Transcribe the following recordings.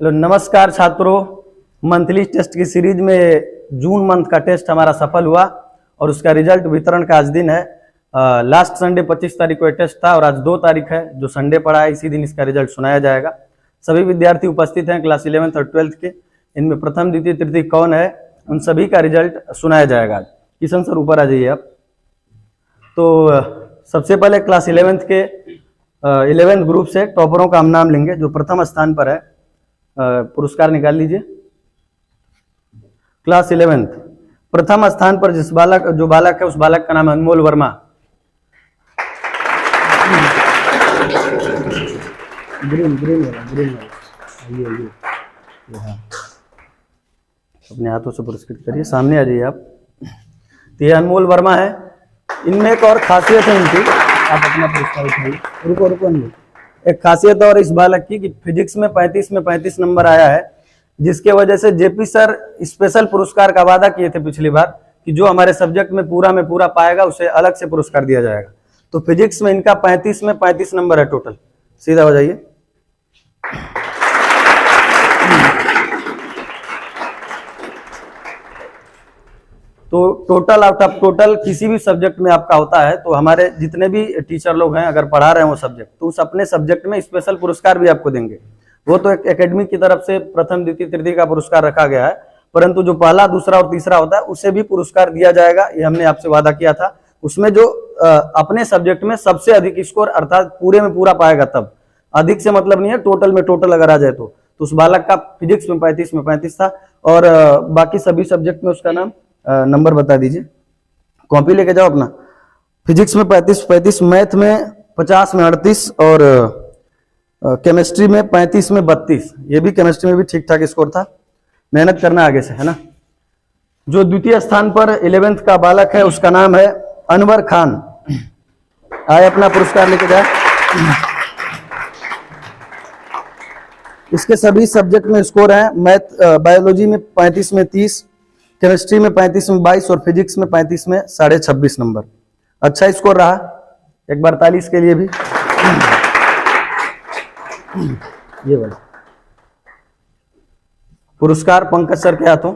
Hello नमस्कार छात्रों, monthly test की सीरीज में जून मंथ का टेस्ट हमारा सफल हुआ और उसका रिजल्ट वितरण का आज दिन है। लास्ट संडे 25 तारीख को टेस्ट था और आज 2 तारीख है जो संडे पड़ा है, इसी दिन इसका रिजल्ट सुनाया जाएगा। सभी विद्यार्थी उपस्थित हैं क्लास 11th और 12th के। इनमें प्रथम द्वितीय तृतीय कौन है उन सभी का रिजल्ट सुनाया जाएगा। किशन सर ऊपर आ जाइए आप। तो सबसे पहले क्लास 11th के 11th ग्रुप से टॉपरों का हम नाम लेंगे। जो प्रथम स्थान पर है पुरस्कार निकाल लीजिए। क्लास 11th प्रथम स्थान पर जो बालक है उस बालक का नाम है अनमोल वर्मा। ग्रीन वाला अपने हाथों से पुरस्कृत करिए। सामने आ जाइए आप। तो ये अनमोल वर्मा है। इनमें एक और खासियत है इनकी, आप अपना पुरस्कार उठाइए। रुको नहीं। एक खासियत और इस बालक की कि फिजिक्स में 35 नंबर आया है, जिसके वजह से जेपी सर स्पेशल पुरस्कार का वादा किए थे पिछली बार कि जो हमारे सब्जेक्ट में पूरा पाएगा उसे अलग से पुरस्कार दिया जाएगा। तो फिजिक्स में इनका 35 नंबर है टोटल। सीधा हो जाइए। तो टोटल आउट ऑफ टोटल किसी भी सब्जेक्ट में आपका होता है तो हमारे जितने भी टीचर लोग हैं अगर पढ़ा रहे हैं वो सब्जेक्ट, तो उस अपने सब्जेक्ट में स्पेशल पुरस्कार भी आपको देंगे। वो तो एक एकेडमी की तरफ से प्रथम द्वितीय तृतीय का पुरस्कार रखा गया है, परंतु जो पहला दूसरा और तीसरा होता है उसे भी पुरस्कार दिया जाएगा। ये हमने आपसे वादा किया था। उसमें जो अपने सब्जेक्ट में सबसे अधिक स्कोर अर्थात पूरे में पूरा पाएगा, तब अधिक से मतलब नहीं है, टोटल में टोटल अगर आ जाए तो उस बालक का फिजिक्स में 35 था और बाकी सभी सब्जेक्ट में उसका नाम नंबर बता दीजिए। कॉपी लेके जाओ अपना। फिजिक्स में 35, मैथ में 50 में 38 और केमिस्ट्री में 35 में 32। ये भी केमिस्ट्री में भी ठीक ठाक स्कोर था। मेहनत करना आगे से, है ना। जो द्वितीय स्थान पर 11th का बालक है उसका नाम है अनवर खान। आए अपना पुरस्कार लेके जाए। इसके सभी सब्जेक्ट में स्कोर है। मैथ बायोलॉजी में 35 में 30, केमिस्ट्री में 35 में 22 और फिजिक्स में 35 में 26.5 नंबर। अच्छा स्कोर रहा। एक बार ताली इसके लिए भी। ये वाला पुरस्कार पंकज सर के हाथों।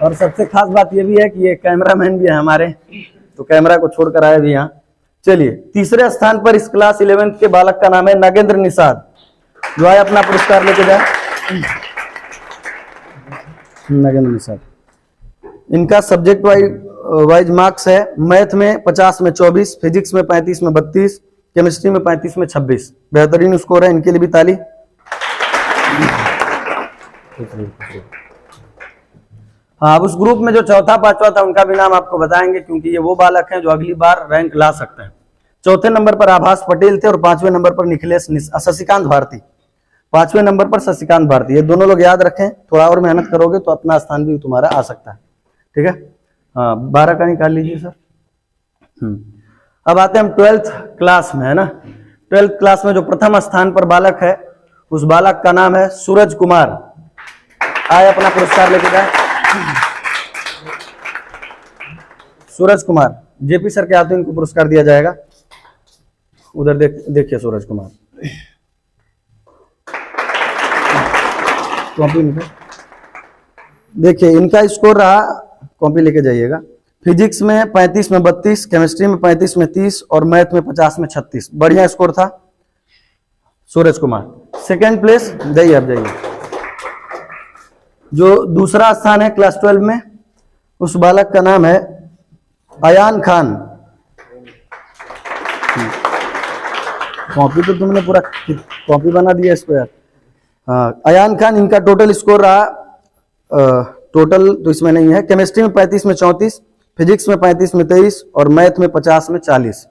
और सबसे खास बात ये भी है कि ये कैमरामैन भी है हमारे, तो कैमरा को छोड़कर आए भी यहाँ। चलिए, तीसरे स्थान पर इस क्लास 11th के बालक का नाम है नागेंद्र निषाद। जो आए अपना पुरस्कार लेके जाए। नागेंद्र निषाद। इनका सब्जेक्ट वाइज मार्क्स है। मैथ में 50 में 24, फिजिक्स में 35 में 32, केमिस्ट्री में 35 में 26। बेहतरीन स्कोर है। इनके लिए भी ताली। हाँ, उस ग्रुप में जो चौथा पांचवा था उनका भी नाम आपको बताएंगे, क्योंकि ये वो बालक हैं जो अगली बार रैंक ला सकते हैं। चौथे नंबर पर आभास पटेल थे और 5वें नंबर पर शशिकांत भारती। 5वें नंबर पर शशिकांत भारती। ये दोनों लोग याद रखें। थोड़ा और मेहनत करोगे तो अपना स्थान भी तुम्हारा आ सकता है। ठीक है। हाँ, 12 का निकाल लीजिए सर। अब आते हैं हम 12th क्लास में, है ना। 12th क्लास में जो प्रथम स्थान पर बालक है उस बालक का नाम है सूरज कुमार। आए अपना पुरस्कार लेके जाए। सूरज कुमार, जेपी सर के हाथों इनको पुरस्कार दिया जाएगा। उधर देखिए सूरज कुमार। कॉपी देखिए, इनका स्कोर रहा। कॉपी लेके जाइएगा। फिजिक्स में 35 में 32, केमिस्ट्री में 35 में 30 और मैथ में 50 में 36। बढ़िया स्कोर था सूरज कुमार। सेकेंड प्लेस जाइए, आप जाइए। जो दूसरा स्थान है क्लास 12 में उस बालक का नाम है अयान खान। कॉपी तो तुमने पूरा कॉपी बना दिया इसको यार। हाँ, अयान खान। इनका टोटल स्कोर रहा, टोटल तो इसमें नहीं है। केमिस्ट्री में 35 में 34, फिजिक्स में 35 में 23 और मैथ में 50 में 40।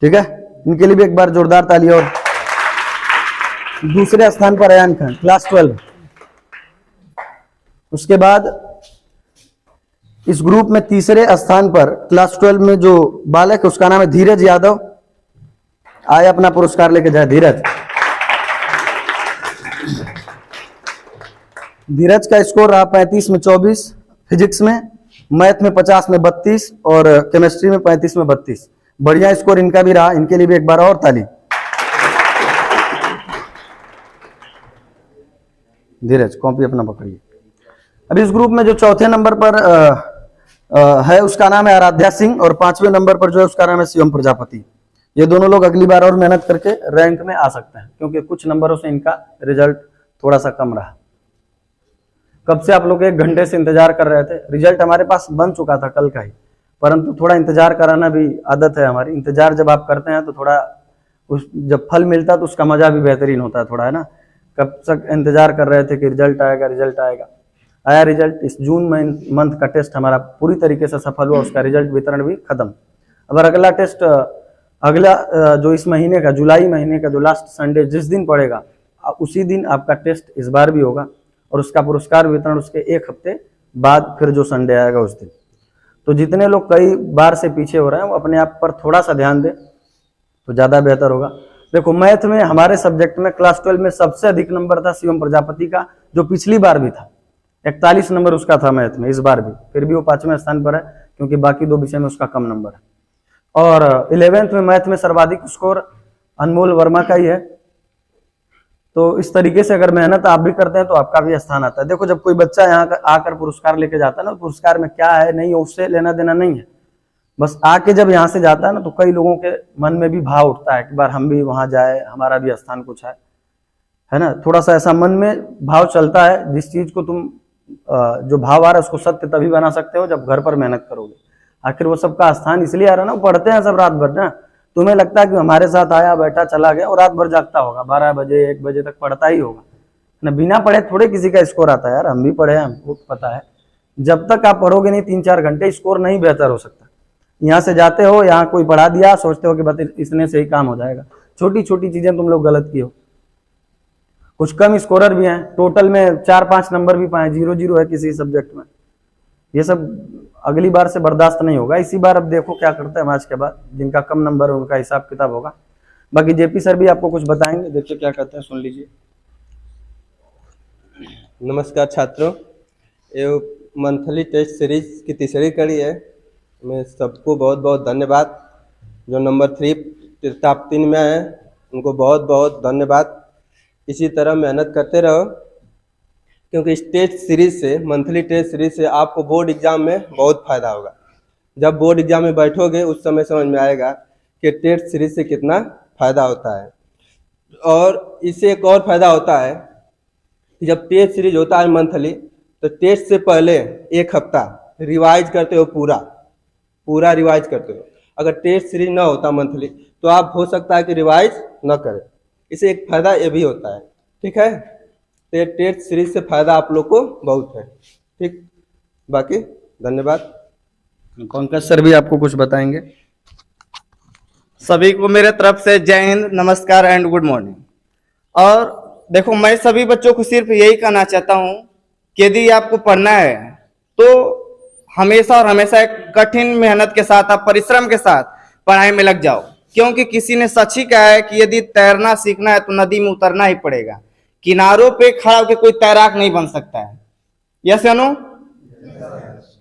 ठीक है। इनके लिए भी एक बार जोरदार ताली। और दूसरे स्थान पर अयान खान, क्लास 12। उसके बाद इस ग्रुप में तीसरे स्थान पर क्लास 12 में जो बालक है उसका नाम है धीरज यादव। आए अपना पुरस्कार लेके जाए धीरज। धीरज का स्कोर रहा 35 में 24, फिजिक्स में, मैथ में 50 में 32 और केमिस्ट्री में 35 में 32। बढ़िया स्कोर इनका भी रहा। इनके लिए भी एक बार और ताली। धीरज कॉपी अपना पकड़िए। अब इस ग्रुप में जो चौथे नंबर पर है उसका नाम है आराध्या सिंह, और 5वें नंबर पर जो है उसका नाम है शिवम प्रजापति। ये दोनों लोग अगली बार और मेहनत करके रैंक में आ सकते हैं, क्योंकि कुछ नंबरों से इनका रिजल्ट थोड़ा सा कम रहा। कब से आप लोग 1 घंटे से इंतजार कर रहे थे। रिजल्ट हमारे पास बन चुका था कल का ही, परंतु थोड़ा इंतजार कराना भी आदत है हमारी। इंतजार जब आप करते हैं तो थोड़ा जब फल मिलता है तो उसका मजा भी बेहतरीन होता है थोड़ा, है ना। कब तक इंतजार कर रहे थे कि रिजल्ट आएगा, रिजल्ट आएगा। आया रिजल्ट। इस जून मंथ का टेस्ट हमारा पूरी तरीके से सफल हुआ, उसका रिजल्ट वितरण भी खत्म। अब अगला टेस्ट अगला जो इस महीने का जुलाई महीने का जो लास्ट संडे जिस दिन पड़ेगा उसी दिन आपका टेस्ट इस बार भी होगा, और उसका पुरस्कार वितरण उसके 1 हफ्ते बाद फिर जो संडे आएगा उस दिन। तो जितने लोग कई बार से पीछे हो रहे हैं वो अपने आप पर थोड़ा सा ध्यान दें तो ज़्यादा बेहतर होगा। देखो मैथ में हमारे सब्जेक्ट में क्लास 12 में सबसे अधिक नंबर था शिवम प्रजापति का, जो पिछली बार भी था। 41 नंबर उसका था मैथ में इस बार भी, फिर भी वो 5वें स्थान पर है क्योंकि बाकी 2 विषय में उसका कम नंबर है। और 11th में मैथ में सर्वाधिक स्कोर अनमोल वर्मा का ही है। तो इस तरीके से अगर मेहनत आप भी करते हैं तो आपका भी स्थान आता है। देखो जब कोई बच्चा यहाँ आकर पुरस्कार लेके जाता है ना, पुरस्कार में क्या है नहीं है उससे लेना देना नहीं है, बस आके जब यहाँ से जाता है ना तो कई लोगों के मन में भी भाव उठता है कि बार हम भी वहां जाए, हमारा भी स्थान कुछ है ना। थोड़ा सा ऐसा मन में भाव चलता है। जिस चीज को तुम जो भाव आ रहा है उसको सत्य तभी बना सकते हो जब घर पर मेहनत करोगे। आखिर वो सबका स्थान इसलिए आ रहा है ना, पढ़ते हैं सब रात भर ना। तुम्हें लगता है कि हमारे साथ आया बैठा चला गया और रात भर जागता होगा, 12 बजे 1 बजे तक पढ़ता ही होगा ना। बिना पढ़े थोड़े किसी का स्कोर आता है यार, हम भी पढ़े हैं, हमको पता है। जब तक आप पढ़ोगे नहीं 3-4 घंटे, स्कोर नहीं बेहतर हो सकता। यहाँ से जाते हो, यहाँ कोई पढ़ा दिया, सोचते हो कि बस इसने से ही काम हो जाएगा। छोटी छोटी चीजें तुम लोग गलत की हो। कुछ कम स्कोरर भी हैं, टोटल में 4-5 नंबर भी पाए, 0-0 है किसी सब्जेक्ट में। ये सब अगली बार से बर्दाश्त नहीं होगा। इसी बार अब देखो क्या करते हैं मैच के बाद, जिनका कम नंबर है उनका हिसाब किताब होगा। बाकी जेपी सर भी आपको कुछ बताएंगे, देखिए क्या कहते हैं, सुन लीजिए। नमस्कार छात्रों, ये मंथली टेस्ट सीरीज की तीसरी कड़ी है। मैं सबको बहुत बहुत धन्यवाद। जो नंबर 3 टॉप 3 में आए उनको बहुत बहुत धन्यवाद। इसी तरह मेहनत करते रहो, क्योंकि इस टेस्ट सीरीज से, मंथली टेस्ट सीरीज से आपको बोर्ड एग्जाम में बहुत फ़ायदा होगा। जब बोर्ड एग्जाम में बैठोगे उस समय समझ में आएगा कि टेस्ट सीरीज से कितना फ़ायदा होता है। और इससे एक और फ़ायदा होता है कि जब टेस्ट सीरीज होता है मंथली, तो टेस्ट से पहले 1 हफ्ता रिवाइज करते हो, पूरा रिवाइज करते हो। अगर टेस्ट सीरीज ना होता मंथली तो आप हो सकता है कि रिवाइज ना करें। इसे एक फ़ायदा ये भी होता है, ठीक है। तो टेस्ट सीरीज से फ़ायदा आप लोग को बहुत है, ठीक। बाकी धन्यवाद। पंकज सर भी आपको कुछ बताएंगे। सभी को मेरे तरफ से जय हिंद, नमस्कार एंड गुड मॉर्निंग। और देखो मैं सभी बच्चों को सिर्फ यही कहना चाहता हूँ कि यदि आपको पढ़ना है तो हमेशा और हमेशा एक कठिन मेहनत के साथ, आप परिश्रम के साथ पढ़ाई में लग जाओ। क्योंकि किसी ने सच ही कहा है कि यदि तैरना सीखना है तो नदी में उतरना ही पड़ेगा। किनारों पे खड़ा होकर कोई तैराक नहीं बन सकता है। यस या नो?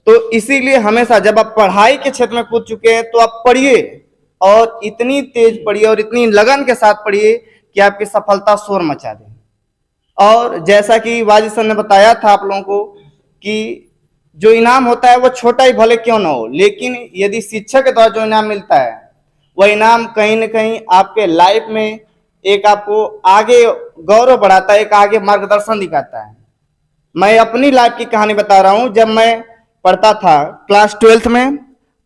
तो इसीलिए हमेशा जब आप पढ़ाई के क्षेत्र में कूद चुके हैं तो आप पढ़िए, और इतनी तेज पढ़िए और इतनी लगन के साथ पढ़िए कि आपकी सफलता शोर मचा दे। और जैसा कि वाजिद सर ने बताया था आप लोगों को कि जो इनाम होता है वो छोटा ही भले क्यों ना हो, लेकिन यदि शिक्षक के द्वारा जो इनाम मिलता है वह इनाम कहीं ना कहीं आपके लाइफ में एक आपको आगे गौरव बढ़ाता है, एक आगे मार्गदर्शन दिखाता है। मैं अपनी लाइफ की कहानी बता रहा हूं। जब मैं पढ़ता था क्लास 12th में,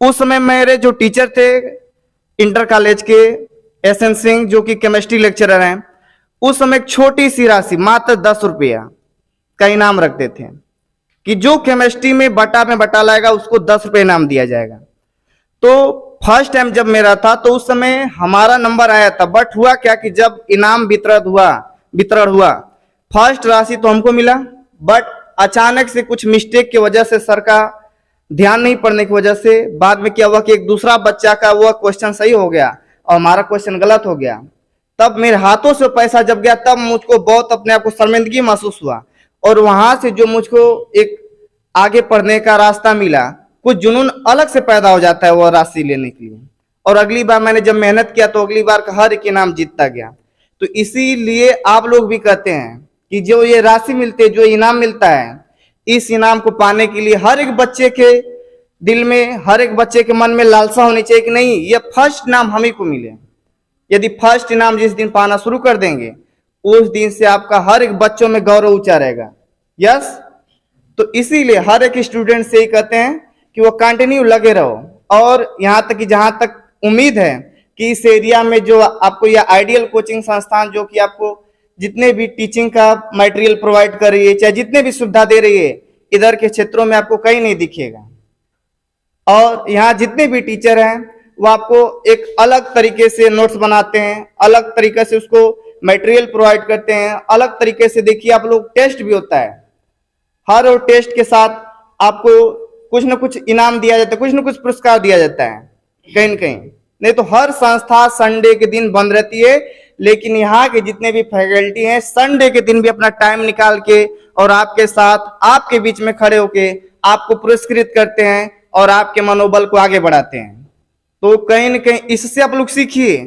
उस समय मेरे जो टीचर थे इंटर कॉलेज के SN सिंह, जो कि केमिस्ट्री लेक्चरर हैं, उस समय एक छोटी सी राशि मात्र 10 रुपया का इनाम रखते थे कि जो केमिस्ट्री में बटा लाएगा उसको 10 रुपये इनाम दिया जाएगा। तो फर्स्ट टाइम जब मेरा था तो उस समय हमारा नंबर आया था, बट हुआ क्या कि जब इनाम वितरण हुआ फर्स्ट राशि तो हमको मिला, बट अचानक से कुछ मिस्टेक की वजह से, सर का ध्यान नहीं पड़ने की वजह से, बाद में क्या हुआ कि एक दूसरा बच्चा का वो क्वेश्चन सही हो गया और हमारा क्वेश्चन गलत हो गया। तब मेरे हाथों से पैसा जब गया तब मुझको बहुत अपने आप को शर्मिंदगी महसूस हुआ, और वहां से जो मुझको एक आगे पढ़ने का रास्ता मिला, कुछ जुनून अलग से पैदा हो जाता है वो राशि लेने के लिए। और अगली बार मैंने जब मेहनत किया तो अगली बार का हर एक इनाम जीतता गया। तो इसीलिए आप लोग भी कहते हैं कि जो ये राशि मिलती है, जो इनाम मिलता है, इस इनाम को पाने के लिए हर एक बच्चे के दिल में, हर एक बच्चे के मन में लालसा होनी चाहिए कि नहीं, ये फर्स्ट इनाम हम ही को मिले। यदि फर्स्ट इनाम जिस दिन पाना शुरू कर देंगे, उस दिन से आपका हर एक बच्चों में गौरव ऊंचा रहेगा। यस, तो इसीलिए हर एक स्टूडेंट से ही कहते हैं कि वो कंटिन्यू लगे रहो। और यहाँ तक कि जहां तक उम्मीद है कि इस एरिया में जो आपको यह आइडियल कोचिंग संस्थान जो कि आपको जितने भी टीचिंग का मटेरियल प्रोवाइड कर रही है, चाहे जितने भी सुविधा दे रही है, इधर के क्षेत्रों में आपको कहीं नहीं दिखेगा। और यहाँ जितने भी टीचर हैं वो आपको एक अलग तरीके से नोट्स बनाते हैं, अलग तरीके से उसको मटेरियल प्रोवाइड करते हैं, अलग तरीके से देखिए आप लोग टेस्ट भी होता है, हर टेस्ट के साथ आपको कुछ ना कुछ इनाम दिया जाता है, कुछ ना कुछ पुरस्कार दिया जाता है कहीं न कहीं। नहीं तो हर संस्था संडे के दिन बंद रहती है, लेकिन यहाँ के जितने भी फैकल्टी हैं संडे के दिन भी अपना टाइम निकाल के और आपके साथ, आपके बीच में खड़े होके आपको पुरस्कृत करते हैं और आपके मनोबल को आगे बढ़ाते हैं। तो कहीं न कहीं इससे आप लोग सीखिए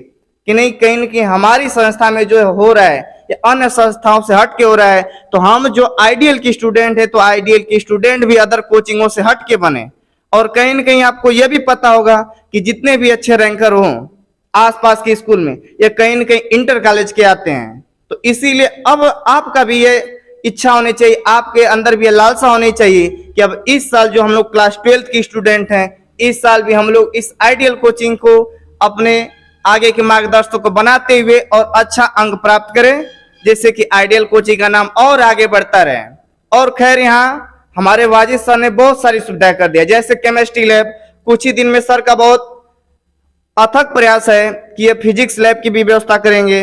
कि नहीं, कहीं न कहीं हमारी संस्था में जो हो रहा है ये अन्य संस्थाओं से हट के हो रहा है। तो हम जो आइडियल की स्टूडेंट है, तो आइडियल की स्टूडेंट भी अदर कोचिंगों से हट के बने। और कहीं न कहीं आपको यह भी पता होगा कि जितने भी अच्छे रैंकर हों आसपास के स्कूल में, ये कहीं न कहीं इंटर कॉलेज के आते हैं। तो इसीलिए अब आपका भी ये इच्छा होनी चाहिए, आपके अंदर भी ये लालसा होनी चाहिए कि अब इस साल जो हम लोग क्लास 12th की स्टूडेंट हैं, इस साल भी हम लोग इस आइडियल कोचिंग को अपने आगे के मार्गदर्शकों को बनाते हुए और अच्छा अंक प्राप्त करें, जैसे कि आइडियल कोचिंग का नाम और आगे बढ़ता रहे। और खैर यहाँ हमारे वाजिद सर ने बहुत सारी सुविधाएं कर दिया, जैसे केमिस्ट्री लैब, कुछ ही दिन में सर का बहुत अथक प्रयास है कि ये फिजिक्स लैब की भी व्यवस्था करेंगे।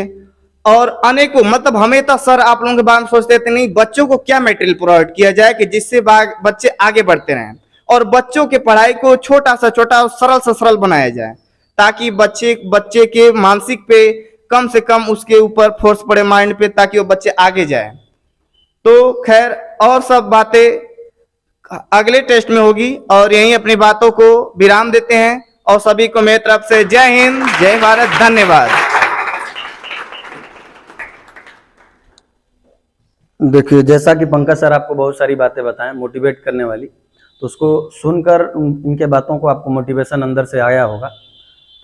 और अनेकों, मतलब हमेशा सर आप लोगों के बारे में सोचते थे नहीं बच्चों को क्या मटेरियल प्रोवाइड किया जाए कि जिससे बच्चे आगे बढ़ते रहें, और बच्चों के पढ़ाई को छोटा सा छोटा सरल से सरल बनाया जाए, ताकि बच्चे के मानसिक पे कम से कम उसके ऊपर फोर्स पड़े माइंड पे, ताकि वो बच्चे आगे जाए। तो खैर और सब बातें अगले टेस्ट में होगी, और यहीं अपनी बातों को विराम देते हैं। और सभी को मेरी तरफ से जय हिंद, जय भारत, धन्यवाद। देखिए, जैसा कि पंकज सर आपको बहुत सारी बातें बताएं मोटिवेट करने वाली, तो उसको सुनकर इनके बातों को आपको मोटिवेशन अंदर से आया होगा।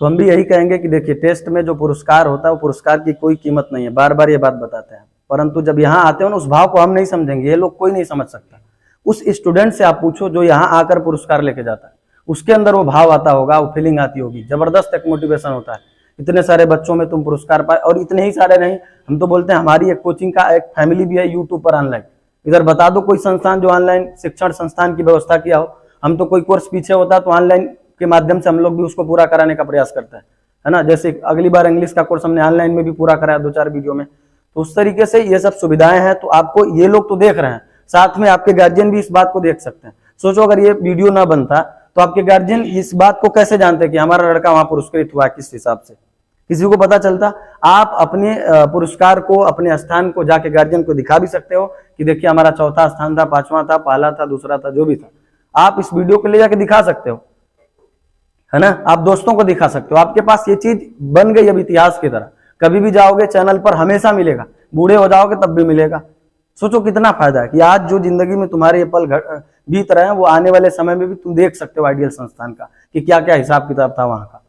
तो हम भी यही कहेंगे कि देखिए, टेस्ट में जो पुरस्कार होता है वो पुरस्कार की कोई कीमत नहीं है, बार बार ये बात बताते हैं। परंतु जब यहाँ आते हो ना, उस भाव को हम नहीं समझेंगे, ये लोग कोई नहीं समझ सकता। उस स्टूडेंट से आप पूछो जो यहाँ आकर पुरस्कार लेके जाता है, उसके अंदर वो भाव आता होगा, वो फीलिंग आती होगी, जबरदस्त एक मोटिवेशन होता है। इतने सारे बच्चों में तुम पुरस्कार पाए, और इतने ही सारे नहीं, हम तो बोलते हैं हमारी एक कोचिंग का एक फैमिली भी है यूट्यूब पर ऑनलाइन। इधर बता दो कोई संस्थान जो ऑनलाइन शिक्षण संस्थान की व्यवस्था किया हो। हम तो कोई कोर्स पीछे होता तो ऑनलाइन के माध्यम से हम लोग भी उसको पूरा कराने का प्रयास करते हैं, है ना। जैसे अगली बार इंग्लिश का कोर्स हमने ऑनलाइन में भी पूरा कराया 2-4 वीडियो में। तो उस तरीके से ये सब सुविधाएं हैं। तो आपको ये लोग तो देख रहे हैं, साथ में आपके गार्जियन भी इस बात को देख सकते हैं। सोचो अगर ये वीडियो ना बनता तो आपके गार्जियन इस बात को कैसे जानते कि हमारा लड़का वहां पुरस्कृत हुआ, किस हिसाब से किसी को पता चलता। आप अपने पुरस्कार को, अपने स्थान को जाके गार्जियन को दिखा भी सकते हो कि देखिए हमारा 4था स्थान था, 5वां था, पहला था, दूसरा था, जो भी था। आप इस वीडियो को ले जाके दिखा सकते हो, है ना। आप दोस्तों को दिखा सकते हो। आपके पास ये चीज बन गई अब इतिहास की तरह, कभी भी जाओगे चैनल पर हमेशा मिलेगा, बूढ़े हो जाओगे तब भी मिलेगा। सोचो कितना फायदा है कि आज जो जिंदगी में तुम्हारे ये पल बीत रहे हैं, वो आने वाले समय में भी तुम देख सकते हो आइडियल संस्थान का कि क्या क्या हिसाब किताब था वहां का।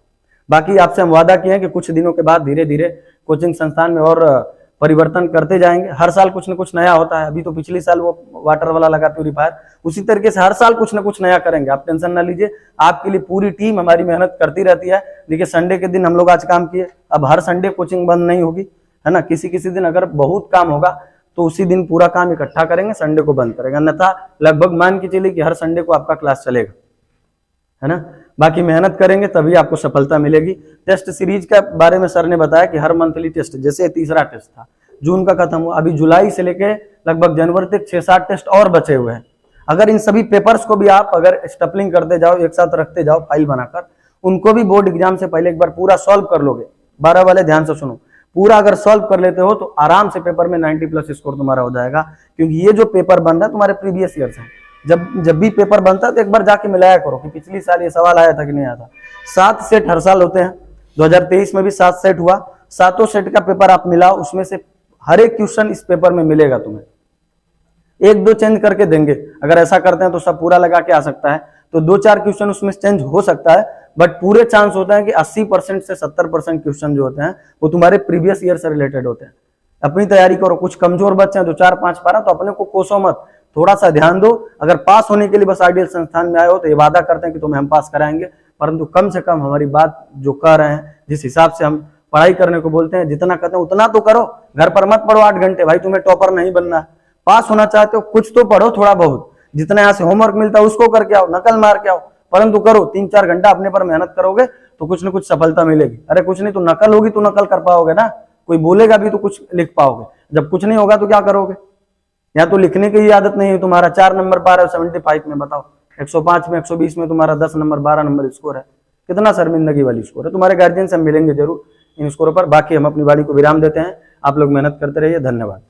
बाकी आपसे हम वादा किए हैं कि कुछ दिनों के बाद धीरे धीरे कोचिंग संस्थान में और परिवर्तन करते जाएंगे। हर साल कुछ न कुछ नया होता है। अभी तो पिछले साल वो वाटर वाला लगा प्यूरीफायर, उसी तरीके से हर साल कुछ न कुछ नया करेंगे। आप टेंशन ना लीजिए, आपके लिए पूरी टीम हमारी मेहनत करती रहती है। देखिए संडे के दिन हम लोग आज काम किए, अब हर संडे कोचिंग बंद नहीं होगी, है ना। किसी किसी दिन अगर बहुत काम होगा तो उसी दिन पूरा काम इकट्ठा करेंगे, संडे को बंद करेंगे, अन्यथा लगभग मान के चलिए कि हर संडे को आपका क्लास चलेगा, है ना। बाकी मेहनत करेंगे तभी आपको सफलता मिलेगी। टेस्ट सीरीज के बारे में सर ने बताया कि हर मंथली टेस्ट, जैसे तीसरा टेस्ट था जून का खत्म हुआ, अभी जुलाई से लेके लगभग जनवरी तक 6-7 टेस्ट और बचे हुए हैं। अगर इन सभी पेपर्स को भी आप अगर स्टपलिंग करते जाओ, एक साथ रखते जाओ फाइल बनाकर, उनको भी बोर्ड एग्जाम से पहले एक बार पूरा सॉल्व कर लोगे। 12 वाले ध्यान से सुनो, पूरा अगर सॉल्व कर लेते हो तो आराम से पेपर में 90+ स्कोर तुम्हारा हो जाएगा। क्योंकि ये जो पेपर बन रहा है तुम्हारे प्रीवियस ईयर से, जब भी पेपर बनता है तो एक बार जाके मिलाया करो कि पिछली साल ये सवाल आया था कि नहीं आया था। 7 सेट हर साल होते हैं, 2023 में भी 7 सेट हुआ। 7 सेट का पेपर आप मिलाओ, उसमें से हर एक क्वेश्चन इस पेपर में मिलेगा तुम्हें, एक दो चेंज करके देंगे। अगर ऐसा करते हैं तो सब पूरा लगा के आ सकता है, तो 2-4 क्वेश्चन उसमें चेंज हो सकता है, बट पूरे चांस होता है कि 80% से 70% क्वेश्चन जो होते हैं वो तुम्हारे प्रीवियस ईयर से रिलेटेड होते हैं। अपनी तैयारी करो, कुछ कमजोर बच्चे हैं 2-4-5 पारा, तो अपने को कोसो मत, थोड़ा सा ध्यान दो। अगर पास होने के लिए बस आइडियल संस्थान में आए हो तो ये वादा करते हैं कि तुम्हें हम पास कराएंगे, परंतु कम से कम हमारी बात जो कह रहे हैं, जिस हिसाब से हम पढ़ाई करने को बोलते हैं, जितना कहते हैं उतना तो करो। घर पर मत पढ़ो 8 घंटे, भाई तुम्हें टॉपर नहीं बनना है, पास होना चाहते हो कुछ तो पढ़ो थोड़ा बहुत, जितना यहाँ से होमवर्क मिलता है उसको करके आओ, नकल मार के आओ, परंतु करो। 3-4 घंटा अपने पर मेहनत करोगे तो कुछ न कुछ सफलता मिलेगी। अरे कुछ नहीं तो नकल होगी तो नकल कर पाओगे ना, कोई बोलेगा भी तो कुछ लिख पाओगे, जब कुछ नहीं होगा तो क्या करोगे। या तो लिखने की ही आदत नहीं है, तुम्हारा 4 नंबर पा रहे हो 75 में, बताओ 105 में 120 में तुम्हारा 10 नंबर 12 नंबर स्कोर है, कितना शर्मिंदगी वाली स्कोर है। तुम्हारे गार्जियन से हम मिलेंगे जरूर इन स्कोरों पर। बाकी हम अपनी वाणी को विराम देते हैं, आप लोग मेहनत करते रहिए, धन्यवाद।